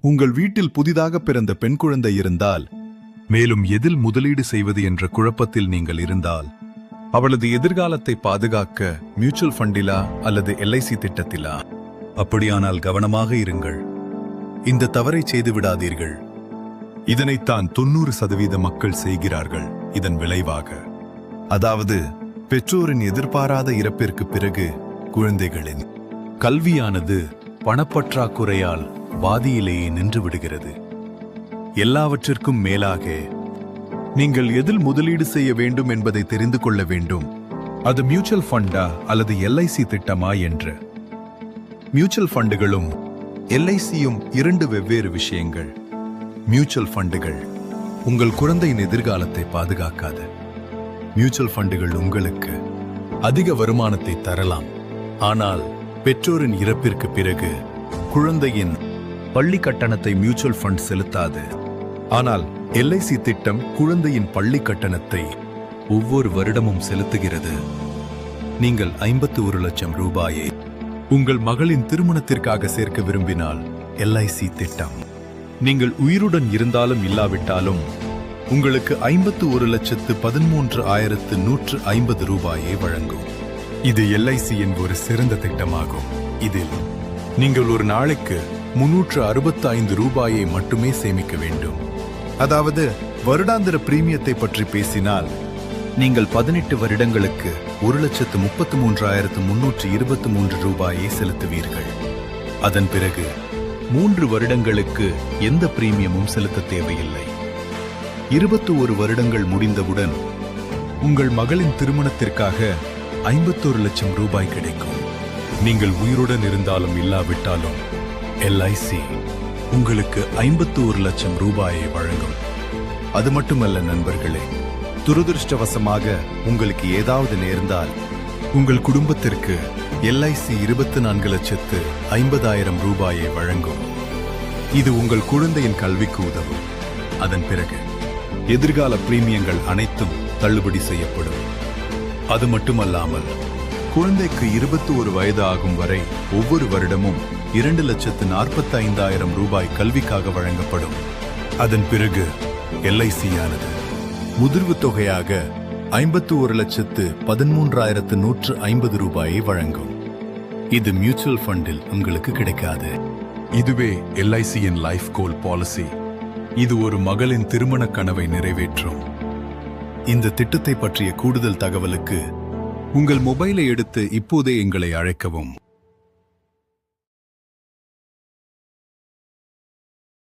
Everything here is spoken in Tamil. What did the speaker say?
உங்கள் வீட்டில் புதிதாக பிறந்த பெண் குழந்தை இருந்தால், மேலும் எதில் முதலீடு செய்வது என்ற குழப்பத்தில் நீங்கள் இருந்தால், அவளது எதிர்காலத்தை பாதுகாக்க மியூச்சுவல் ஃபண்டிலா அல்லது எல்ஐசி திட்டத்திலா? அப்படியானால் கவனமாக இருங்கள். இந்த தவறை செய்து விடாதீர்கள். இதனைத்தான் 90% மக்கள் செய்கிறார்கள். இதன் விளைவாக, அதாவது பெற்றோரின் எதிர்பாராத இறப்பிற்கு பிறகு குழந்தைகளின் கல்வியானது பணப்பற்றாக்குறையால் பாதியிலேயே நின்று விடுகிறது. எல்லாவற்றிற்கும் மேலாக, நீங்கள் எதில் முதலீடு செய்ய வேண்டும் என்பதை தெரிந்து கொள்ள வேண்டும். அது மியூச்சுவல் ஃபண்டா அல்லது எல்ஐசி திட்டமா என்று. மியூச்சுவல் ஃபண்டுகளும் எல்ஐசியும் 2 வெவ்வேறு விஷயங்கள். மியூச்சுவல் ஃபண்டுகள் உங்கள் குழந்தையின் எதிர்காலத்தை பாதுகாக்காது. மியூச்சுவல் ஃபண்டுகள் உங்களுக்கு அதிக வருமானத்தை தரலாம், ஆனால் பெற்றோரின் இறப்பிற்கு பிறகு குழந்தையின் பள்ளி கட்டணத்தை மியூச்சுவல் ஃபண்ட் செலுத்தாது. ஆனால் எல்ஐசி திட்டம் குழந்தையின் பள்ளி கட்டணத்தை ஒவ்வொரு வருடமும் செலுத்துகிறது. நீங்கள் 51 லட்சம் ரூபாயை உங்கள் மகளின் திருமணத்திற்காக சேர்க்க விரும்பினால் எல்ஐசி திட்டம் நீங்கள் உயிருடன் இருந்தாலும் இல்லாவிட்டாலும் உங்களுக்கு 51,13,150 ரூபாயை வழங்கும். இது எல்ஐசியின் ஒரு சிறந்த திட்டமாகும். இதில் நீங்கள் ஒரு நாளைக்கு 365 ரூபாயை மட்டுமே சேமிக்க வேண்டும். அதாவது வருடாந்திர பிரீமியத்தை பற்றி பேசினால், நீங்கள் 18 வருடங்களுக்கு 1,33,323 ரூபாயை செலுத்துவீர்கள். அதன் பிறகு 3 வருடங்களுக்கு எந்த பிரீமியமும் செலுத்த தேவையில்லை. 21 வருடங்கள் முடிந்தவுடன் உங்கள் மகளின் திருமணத்திற்காக 51 லட்சம் ரூபாய் கிடைக்கும். நீங்கள் உயிருடன் இருந்தாலும் இல்லாவிட்டாலும் எல்ஐசி உங்களுக்கு 51 லட்சம் ரூபாயை வழங்கும். அது மட்டுமல்ல நண்பர்களே, துரதிருஷ்டவசமாக உங்களுக்கு ஏதாவது நேர்ந்தால் உங்கள் குடும்பத்திற்கு எல்ஐசி 24,50,000 ரூபாயை வழங்கும். இது உங்கள் குழந்தையின் கல்விக்கு உதவும். அதன் பிறகு எதிர்கால பிரீமியங்கள் அனைத்தும் தள்ளுபடி செய்யப்படும். அது மட்டுமல்லாமல், குழந்தைக்கு 21 வயது ஆகும் வரை ஒவ்வொரு வருடமும் 2,45,000 ரூபாய் கல்விக்காக வழங்கப்படும். அதன் பிறகு எல்ஐசியானது முதிர்வு தொகையாக 51,13,150 ரூபாயை வழங்கும். இது மியூச்சுவல் ஃபண்டில் உங்களுக்கு கிடைக்காது. இதுவே எல்ஐசியின் லைஃப் கோல் பாலிசி. இது ஒரு மகளின் திருமண கனவை நிறைவேற்றும். இந்த திட்டத்தை பற்றிய கூடுதல் தகவலுக்கு உங்கள் மொபைலை எடுத்து இப்போதே எங்களை அழைக்கவும்.